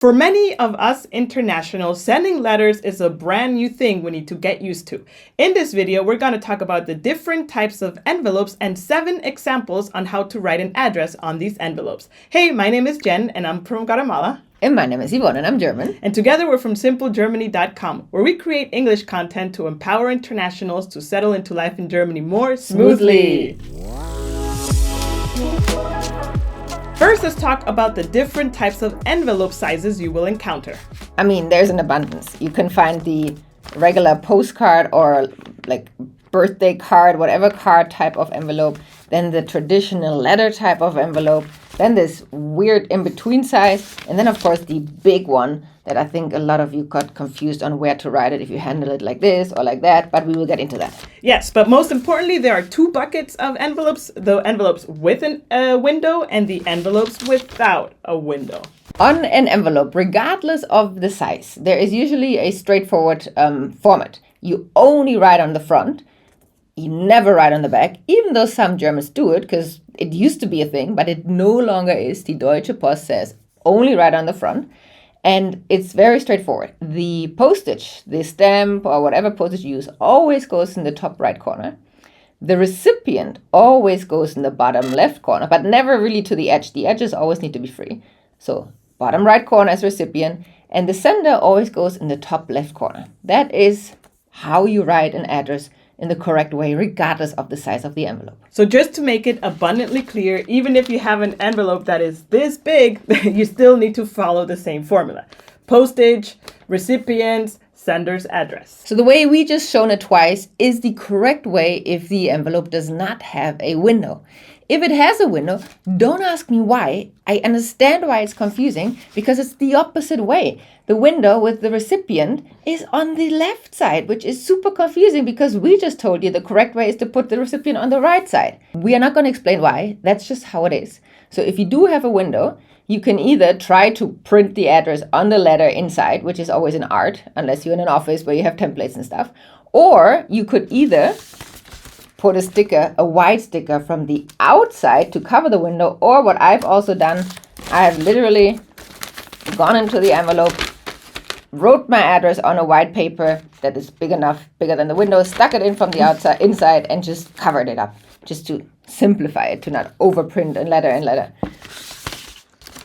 For many of us internationals, sending letters is a brand new thing we need to get used to. In this video, we're going to talk about the different types of envelopes and 7 examples on how to write an address on these envelopes. Hey, my name is Jen and I'm from Guatemala. And my name is Yvonne and I'm German. And together we're from simplegermany.com, where we create English content to empower internationals to settle into life in Germany more smoothly. First, let's talk about the different types of envelope sizes you will encounter. I mean, there's an abundance. You can find the regular postcard or like birthday card, whatever card type of envelope, then the traditional letter type of envelope, then this weird in-between size, and then of course the big one that I think a lot of you got confused on where to write it, if you handle it like this or like that, but we will get into that. Yes, but most importantly, there are 2 buckets of envelopes, the envelopes with a window and the envelopes without a window. On an envelope, regardless of the size, there is usually a straightforward format. You only write on the front. You never write on the back, even though some Germans do it, because it used to be a thing, but it no longer is. Die Deutsche Post says only write on the front. And it's very straightforward. The postage, the stamp or whatever postage you use always goes in the top right corner. The recipient always goes in the bottom left corner, but never really to the edge. The edges always need to be free. So bottom right corner is recipient, and the sender always goes in the top left corner. That is how you write an address in the correct way, regardless of the size of the envelope. So just to make it abundantly clear, even if you have an envelope that is this big, you still need to follow the same formula. Postage, recipients, sender's address. So the way we just shown it twice is the correct way if the envelope does not have a window. If it has a window, don't ask me why. I understand why it's confusing, because it's the opposite way. The window with the recipient is on the left side, which is super confusing because we just told you the correct way is to put the recipient on the right side. We are not going to explain why. That's just how it is. So if you do have a window, you can either try to print the address on the letter inside, which is always an art, unless you're in an office where you have templates and stuff. Or you could either put a sticker, a white sticker from the outside to cover the window, or what I've also done, I have literally gone into the envelope, wrote my address on a white paper that is big enough, bigger than the window, stuck it in from the outside, inside, and just covered it up, just to simplify it, to not overprint and letter.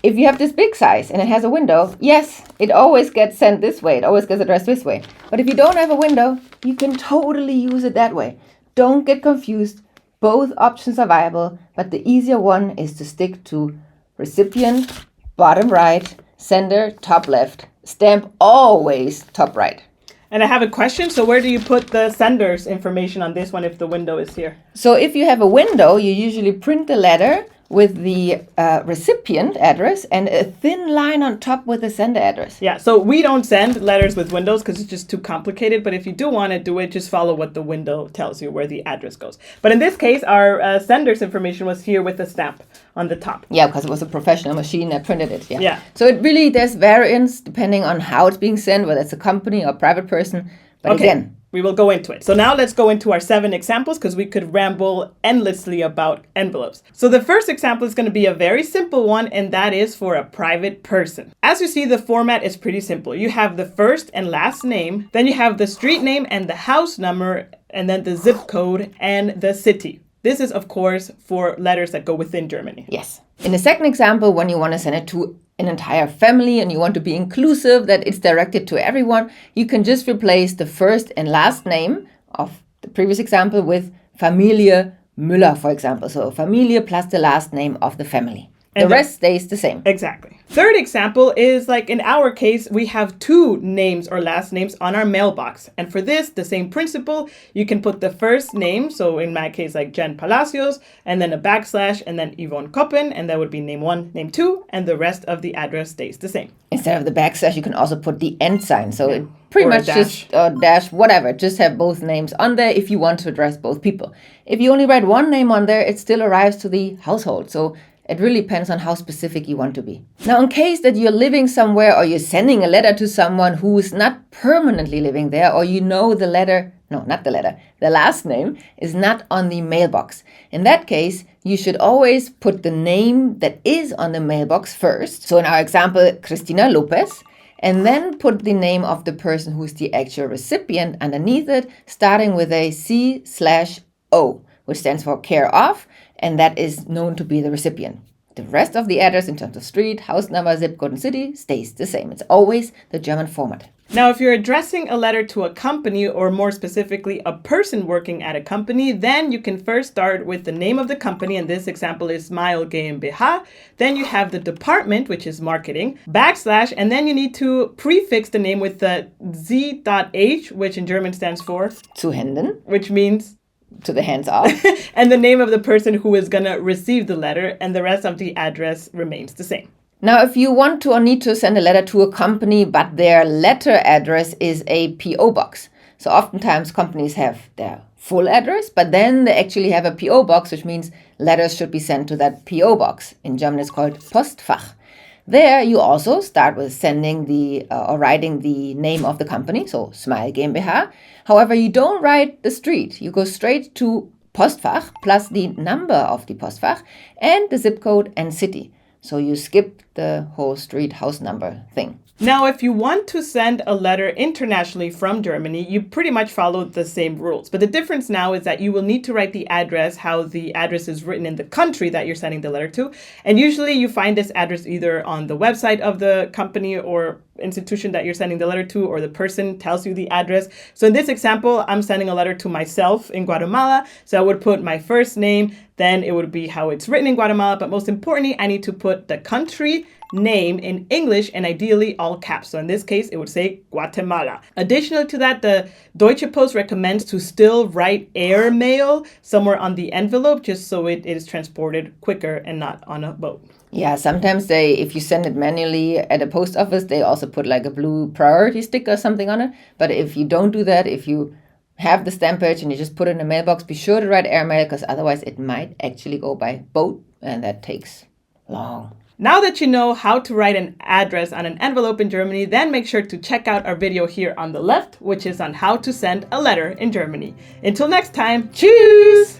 If you have this big size and it has a window, yes, it always gets sent this way, it always gets addressed this way. But if you don't have a window, you can totally use it that way. Don't get confused. Both options are viable, but the easier one is to stick to recipient, bottom right, sender, top left, stamp always top right. And I have a question. So where do you put the sender's information on this one if the window is here? So if you have a window, you usually print the letter with the recipient address and a thin line on top with the sender address. Yeah, so we don't send letters with windows because it's just too complicated. But if you do want to do it, just follow what the window tells you where the address goes. But in this case, our sender's information was here with a stamp on the top. Yeah, because it was a professional machine that printed it. Yeah. So it really, there's variance depending on how it's being sent, whether it's a company or private person. But okay. Again, we will go into it. So now let's go into our 7 examples because we could ramble endlessly about envelopes. So the first example is going to be a very simple one, and that is for a private person. As you see, the format is pretty simple. You have the first and last name, then you have the street name and the house number, and then the zip code and the city. This is, of course, for letters that go within Germany. Yes. In the second example, when you want to send it to an entire family and you want to be inclusive, that it's directed to everyone, you can just replace the first and last name of the previous example with Familie Müller, for example. So Familie plus the last name of the family. The rest stays the same. Exactly. Third example is like in our case, we have 2 names or last names on our mailbox. And for this, the same principle, you can put the first name. So in my case, like Jen Palacios, and then a backslash, and then Yvonne Koppen, and that would be name 1, name 2, and the rest of the address stays the same. Instead of the backslash, you can also put the end sign. So it pretty Or a much dash. just dash, whatever. Just have both names on there if you want to address both people. If you only write one name on there, it still arrives to the household. So it really depends on how specific you want to be. Now, in case that you're living somewhere or you're sending a letter to someone who is not permanently living there, or you know the letter no, not the letter, the last name is not on the mailbox. In that case, you should always put the name that is on the mailbox first. So in our example, Cristina Lopez, and then put the name of the person who's the actual recipient underneath it, starting with a C/O, which stands for care of, and that is known to be the recipient. The rest of the address in terms of street, house number, zip code, and city stays the same. It's always the German format. Now, if you're addressing a letter to a company, or more specifically, a person working at a company, then you can first start with the name of the company, and this example is Smile GmbH. Then you have the department, which is marketing, /, and then you need to prefix the name with the Z.H, which in German stands for Zu Händen, which means to the hands of, and the name of the person who is going to receive the letter, and the rest of the address remains the same. Now, if you want to or need to send a letter to a company, but their letter address is a PO box. So oftentimes companies have their full address, but then they actually have a PO box, which means letters should be sent to that PO box. In German, it's called Postfach. There, you also start with sending or writing the name of the company, so Smile GmbH. However, you don't write the street. You go straight to Postfach plus the number of the Postfach and the zip code and city. So you skip the whole street house number thing. Now, if you want to send a letter internationally from Germany, you pretty much follow the same rules. But the difference now is that you will need to write the address, how the address is written in the country that you're sending the letter to. And usually you find this address either on the website of the company or institution that you're sending the letter to, or the person tells you the address. So in this example, I'm sending a letter to myself in Guatemala. So I would put my first name, then it would be how it's written in Guatemala. But most importantly, I need to put the country name in English and ideally all caps. So in this case, it would say Guatemala. Additionally to that, the Deutsche Post recommends to still write airmail somewhere on the envelope, just so it is transported quicker and not on a boat. Yeah, sometimes if you send it manually at a post office, they also put like a blue priority sticker or something on it. But if you don't do that, if you have the stamp page and you just put it in a mailbox, be sure to write airmail, because otherwise it might actually go by boat, and that takes long. Now that you know how to write an address on an envelope in Germany, then make sure to check out our video here on the left, which is on how to send a letter in Germany. Until next time, tschüss!